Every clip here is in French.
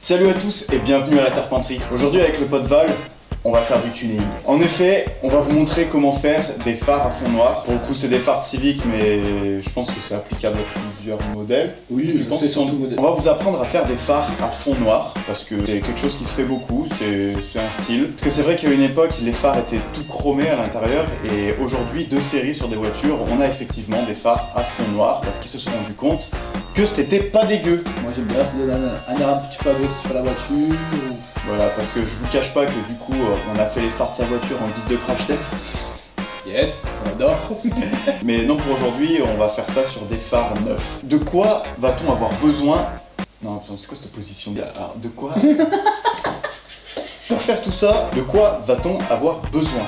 Salut à tous et bienvenue à la Terpenterie. Aujourd'hui avec le pote Val, on va faire du tuning. En effet, on va vous montrer comment faire des phares à fond noir. Pour le coup c'est des phares civiques mais je pense que c'est applicable à plusieurs modèles. Oui, je pense que c'est tout modèle. On va vous apprendre à faire des phares à fond noir parce que c'est quelque chose qui se fait beaucoup, c'est un style. Parce que c'est vrai qu'à une époque les phares étaient tout chromés à l'intérieur et aujourd'hui de série sur des voitures on a effectivement des phares à fond noir parce qu'ils se sont rendus compte que c'était pas dégueu. Moi j'aime bien, ça donne un air un petit peu agressif à la voiture. Voilà, parce que je vous cache pas que du coup on a fait les phares de sa voiture en guise de crash test. Yes, on adore. Mais non, pour aujourd'hui on va faire ça sur des phares neufs. De quoi va-t-on avoir besoin? Non, c'est quoi cette position là? Alors, de quoi? Pour faire tout ça, de quoi va-t-on avoir besoin?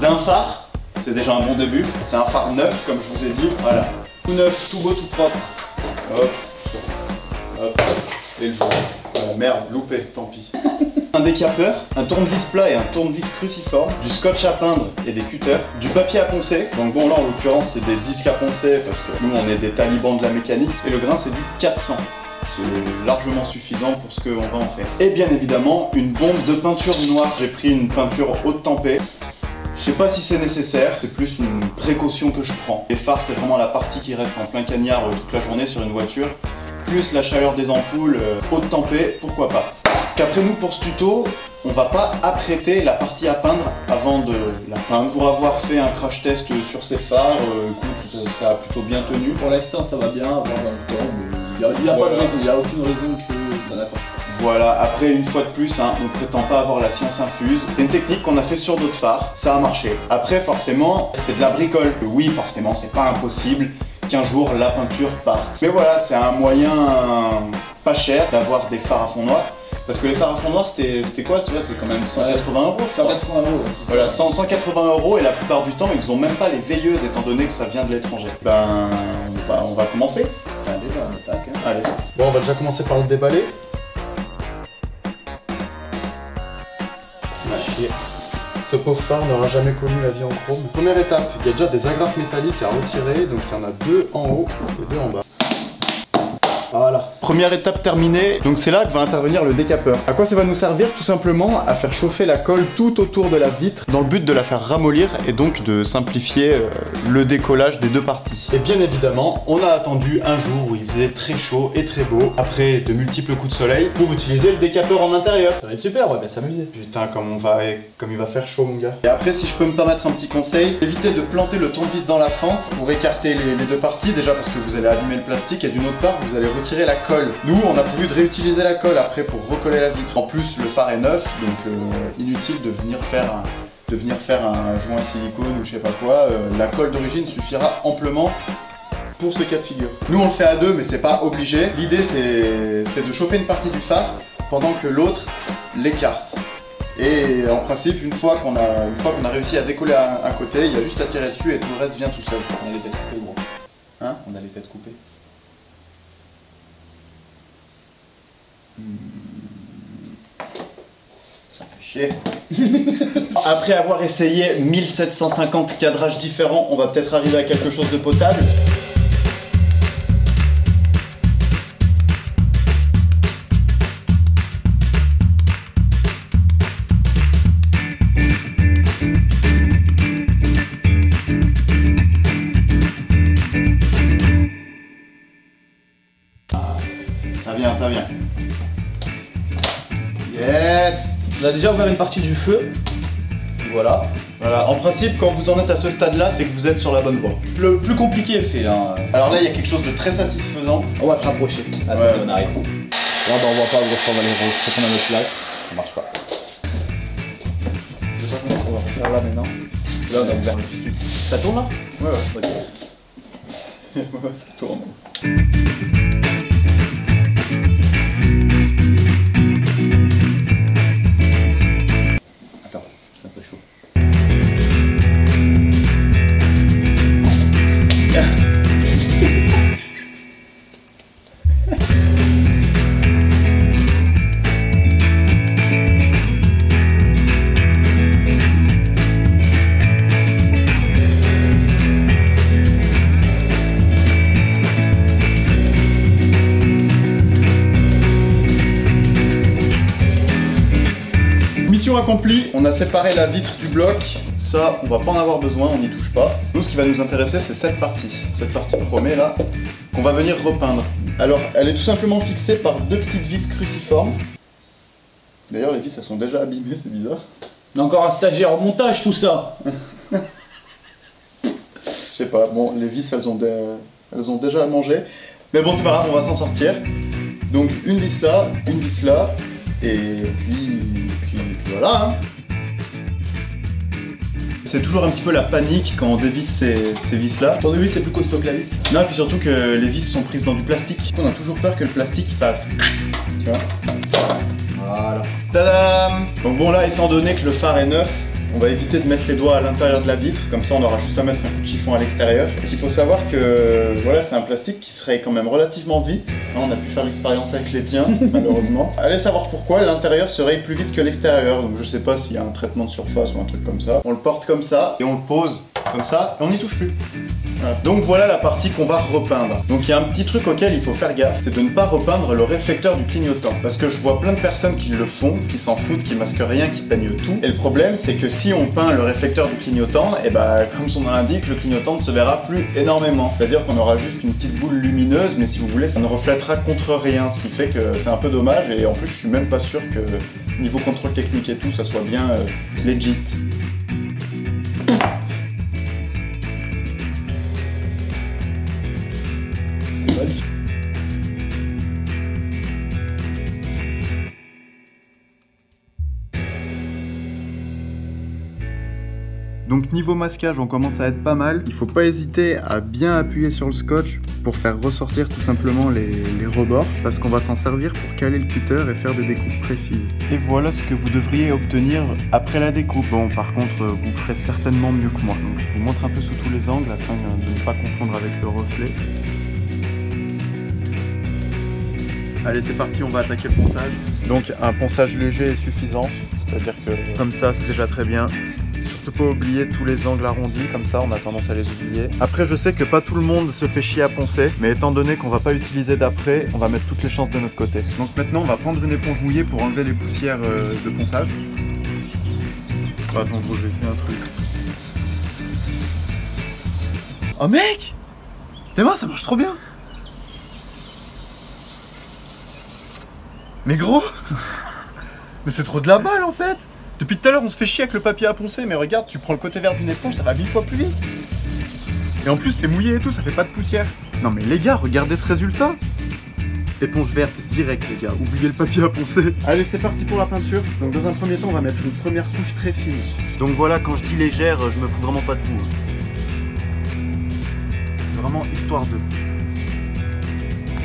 D'un phare, c'est déjà un bon début. C'est un phare neuf, comme je vous ai dit. Voilà. Tout neuf, tout beau, tout propre. Hop, hop, et le jour. Voilà, merde, loupé, tant pis. Un décapeur, un tournevis plat et un tournevis cruciforme, du scotch à peindre et des cutters, du papier à poncer. Donc bon, là en l'occurrence, c'est des disques à poncer parce que nous on est des talibans de la mécanique. Et le grain, c'est du 400. C'est largement suffisant pour ce qu'on va en faire. Et bien évidemment, une bombe de peinture noire. J'ai pris une peinture haute tempée. Je sais pas si c'est nécessaire, c'est plus une précaution que je prends. Les phares, c'est vraiment la partie qui reste en plein cagnard toute la journée sur une voiture. Plus la chaleur des ampoules, haute tempée, pourquoi pas. Qu'après nous, pour ce tuto, on va pas apprêter la partie à peindre avant de la peindre. Pour avoir fait un crash test sur ces phares, écoute, ça a plutôt bien tenu. Pour l'instant ça va bien, avoir dans le temps, mais il n'y a pas de raison, il n'y a aucune raison que ça n'accroche pas. Voilà, après une fois de plus, hein, on ne prétend pas avoir la science infuse. C'est une technique qu'on a fait sur d'autres phares, ça a marché. Après forcément, c'est de la bricole. Oui, forcément, c'est pas impossible qu'un jour la peinture parte. Mais voilà, c'est un moyen pas cher d'avoir des phares à fond noir. Parce que les phares à fond noir, c'était quoi? C'est quand même 180 €. 180 €, si voilà, 180 € et la plupart du temps, ils ont même pas les veilleuses étant donné que ça vient de l'étranger. Ben, on va commencer. Allez, on attaque. Hein. Allez. Bon, on va déjà commencer par le déballer. Ce pauvre phare n'aura jamais connu la vie en chrome. Première étape, il y a déjà des agrafes métalliques à retirer, donc il y en a deux en haut et deux en bas. Voilà. Première étape terminée, donc c'est là que va intervenir le décapeur. À quoi ça va nous servir? Tout simplement à faire chauffer la colle tout autour de la vitre dans le but de la faire ramollir et donc de simplifier le décollage des deux parties. Et bien évidemment, on a attendu un jour où il faisait très chaud et très beau, après de multiples coups de soleil, pour utiliser le décapeur en intérieur. Ça va être super, ouais, mais s'amuser. Putain, comme il va faire chaud mon gars. Et après, si je peux me permettre un petit conseil, évitez de planter le tournevis dans la fente pour écarter les deux parties, déjà parce que vous allez abîmer le plastique et d'une autre part, vous allez retirer la colle. Nous, on a prévu de réutiliser la colle après pour recoller la vitre. En plus, le phare est neuf, donc inutile de venir faire un joint silicone ou je sais pas quoi. La colle d'origine suffira amplement pour ce cas de figure. Nous, on le fait à deux, mais c'est pas obligé. L'idée, c'est de chauffer une partie du phare pendant que l'autre l'écarte. Et en principe, une fois qu'on a réussi à décoller un côté, il y a juste à tirer dessus et tout le reste vient tout seul. On a les têtes coupées, gros. Hein? On a les têtes coupées. Ça fait chier. Après avoir essayé 1750 cadrages différents, on va peut-être arriver à quelque chose de potable. Ça vient. Yes! On a déjà ouvert une partie du feu. Voilà. Voilà, en principe, quand vous en êtes à ce stade-là, c'est que vous êtes sur la bonne voie. Le plus compliqué est fait, hein. Alors là, il y a quelque chose de très satisfaisant. On va se rapprocher. Attends, Ouais. on arrive. Là, bah, on voit pas, on va aller retourner à notre place. Ça marche pas. On va refaire là maintenant. Là, on a ouvert jusqu'ici. Ça tourne là? Ouais. Ok. Ça tourne. Attends, c'est un peu chaud. accompli, on a séparé la vitre du bloc. Ça, on va pas en avoir besoin, on n'y touche pas. Nous, ce qui va nous intéresser, c'est cette partie chromée là, qu'on va venir repeindre. Alors, elle est tout simplement fixée par deux petites vis cruciformes. D'ailleurs, les vis, elles sont déjà abîmées, c'est bizarre. On a encore un stagiaire en montage, tout ça. Je sais pas, bon, les vis, elles ont déjà mangé. Mais bon, c'est pas grave, on va s'en sortir. Donc, une vis là, et puis voilà, hein. C'est toujours un petit peu la panique quand on dévisse ces vis-là. Ton vis, c'est plus costaud que la vis. Non, et puis surtout que les vis sont prises dans du plastique. On a toujours peur que le plastique il fasse... Tu vois? Voilà. Tadam! Donc bon là, étant donné que le phare est neuf, on va éviter de mettre les doigts à l'intérieur de la vitre, comme ça on aura juste à mettre un coup de chiffon à l'extérieur. Il faut savoir que voilà, c'est un plastique qui serait quand même relativement vite. On a pu faire l'expérience avec les tiens, malheureusement. Allez savoir pourquoi, l'intérieur se raye plus vite que l'extérieur. Donc je sais pas s'il y a un traitement de surface ou un truc comme ça. On le porte comme ça et on le pose comme ça et on n'y touche plus. Voilà. Donc voilà la partie qu'on va repeindre. Donc il y a un petit truc auquel il faut faire gaffe, c'est de ne pas repeindre le réflecteur du clignotant. Parce que je vois plein de personnes qui le font, qui s'en foutent, qui masquent rien, qui peignent tout. Et le problème c'est que si on peint le réflecteur du clignotant, et bah comme son nom l'indique, le clignotant ne se verra plus énormément. C'est-à-dire qu'on aura juste une petite boule lumineuse, mais si vous voulez, ça ne reflètera contre rien, ce qui fait que c'est un peu dommage. Et en plus je suis même pas sûr que niveau contrôle technique et tout, ça soit bien legit. Donc niveau masquage, on commence à être pas mal. Il faut pas hésiter à bien appuyer sur le scotch pour faire ressortir tout simplement les rebords, parce qu'on va s'en servir pour caler le cutter et faire des découpes précises. Et voilà ce que vous devriez obtenir après la découpe. Bon, par contre, vous ferez certainement mieux que moi. Donc je vous montre un peu sous tous les angles afin de ne pas confondre avec le reflet. Allez, c'est parti, on va attaquer le ponçage. Donc un ponçage léger est suffisant, c'est-à-dire que comme ça, c'est déjà très bien. Surtout pas oublier tous les angles arrondis, comme ça on a tendance à les oublier. Après je sais que pas tout le monde se fait chier à poncer, mais étant donné qu'on va pas utiliser d'après, on va mettre toutes les chances de notre côté. Donc maintenant on va prendre une éponge mouillée pour enlever les poussières de ponçage. Attends gros, je vais essayer un truc. Oh mec! Tes mains ça marche trop bien! Mais gros! Mais c'est trop de la balle en fait! Depuis tout à l'heure on se fait chier avec le papier à poncer, mais regarde, tu prends le côté vert d'une éponge, ça va 1000 fois plus vite. Et en plus c'est mouillé et tout, ça fait pas de poussière. Non mais les gars, regardez ce résultat. Éponge verte direct les gars, oubliez le papier à poncer. Allez c'est parti pour la peinture. Donc dans un premier temps on va mettre une première couche très fine. Donc voilà, quand je dis légère, je me fous vraiment pas de vous. C'est vraiment histoire de...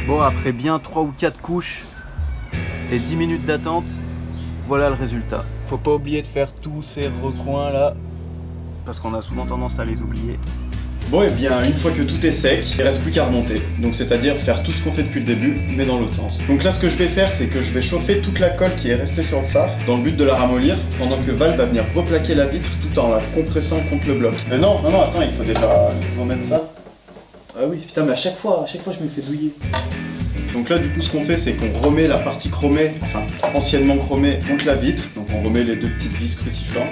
Bon, après bien 3 ou 4 couches et 10 minutes d'attente, voilà le résultat. Faut pas oublier de faire tous ces recoins là, parce qu'on a souvent tendance à les oublier. Bon et bien, une fois que tout est sec, il reste plus qu'à remonter. Donc c'est-à-dire faire tout ce qu'on fait depuis le début, mais dans l'autre sens. Donc là ce que je vais faire, c'est que je vais chauffer toute la colle qui est restée sur le phare, dans le but de la ramollir, pendant que Val va venir replaquer la vitre tout en la compressant contre le bloc. Mais non, attends, il faut déjà remettre ça. Ah oui, putain, mais à chaque fois je me fais douiller. Donc là du coup ce qu'on fait c'est qu'on remet la partie chromée, enfin anciennement chromée contre la vitre. Donc on remet les deux petites vis cruciformes.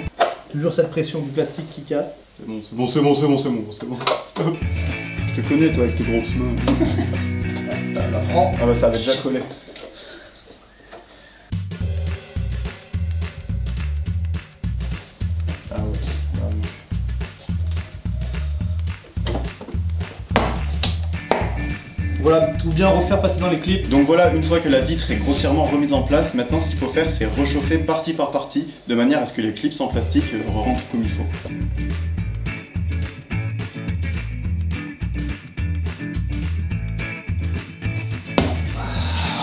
Toujours cette pression du plastique qui casse. C'est bon, stop. Je te connais toi avec tes grosses mains. La prends. Ah bah ça avait déjà collé. Ah ouais. Voilà, tout bien refaire passer dans les clips. Donc voilà, une fois que la vitre est grossièrement remise en place, maintenant ce qu'il faut faire c'est rechauffer partie par partie, de manière à ce que les clips en plastique rentrent comme il faut.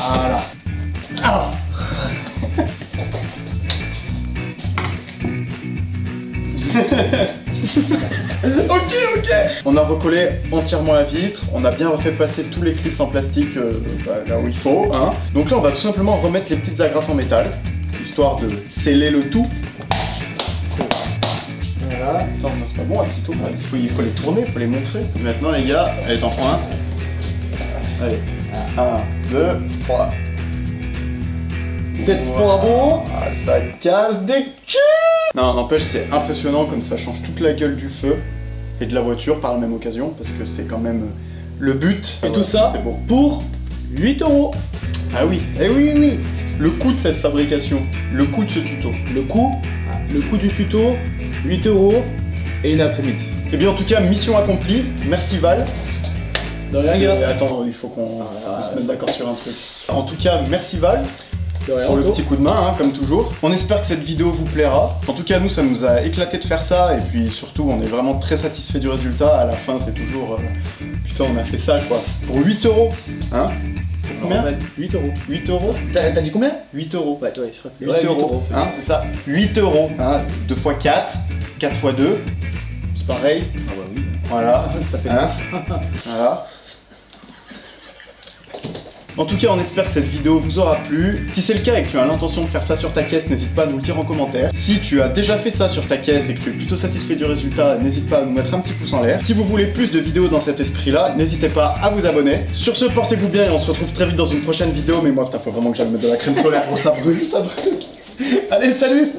Voilà. Ah. Ok. On a recollé entièrement la vitre, on a bien refait passer tous les clips en plastique là où il faut. Hein. Donc là on va tout simplement remettre les petites agrafes en métal, histoire de sceller le tout. Voilà. Ça c'est pas bon, assis-toi. Il faut les tourner, il faut les montrer. Maintenant les gars, allez t'en prends un. Allez. 1, 2, 3. Cette Spambo. Ah, ça casse des culs. Non, n'empêche, c'est impressionnant comme ça change toute la gueule du feu et de la voiture par la même occasion, parce que c'est quand même le but. Et tout ça c'est beau. pour 8 €. Ah oui, eh oui, oui. Le coût de cette fabrication, le coût de ce tuto. Le coût du tuto, 8 € et une après-midi. Et bien en tout cas, mission accomplie. Merci Val. De rien, gars. Attends, il faut qu'on se mette d'accord sur un truc. En tout cas, merci Val. De rien, Pour le Anto. petit coup de main, hein, comme toujours. On espère que cette vidéo vous plaira. En tout cas, nous, ça nous a éclaté de faire ça. Et puis surtout, on est vraiment très satisfait du résultat. À la fin, c'est toujours... putain, on a fait ça, quoi. Pour 8 €. Hein? Pour combien? 8 €. 8 €. T'as dit combien? 8 €. Ouais, je crois que c'est 8 €. Hein, c'est ça. 8 €. Hein, 2 x 4. 4 x 2. C'est pareil. Ah bah oui. Voilà. Ça fait Hein? Voilà. En tout cas, on espère que cette vidéo vous aura plu. Si c'est le cas et que tu as l'intention de faire ça sur ta caisse, n'hésite pas à nous le dire en commentaire. Si tu as déjà fait ça sur ta caisse et que tu es plutôt satisfait du résultat, n'hésite pas à nous mettre un petit pouce en l'air. Si vous voulez plus de vidéos dans cet esprit-là, n'hésitez pas à vous abonner. Sur ce, portez-vous bien et on se retrouve très vite dans une prochaine vidéo. Mais moi, putain, faut vraiment que j'aille mettre de la crème solaire. Oh, ça brûle, ça brûle. Allez, salut.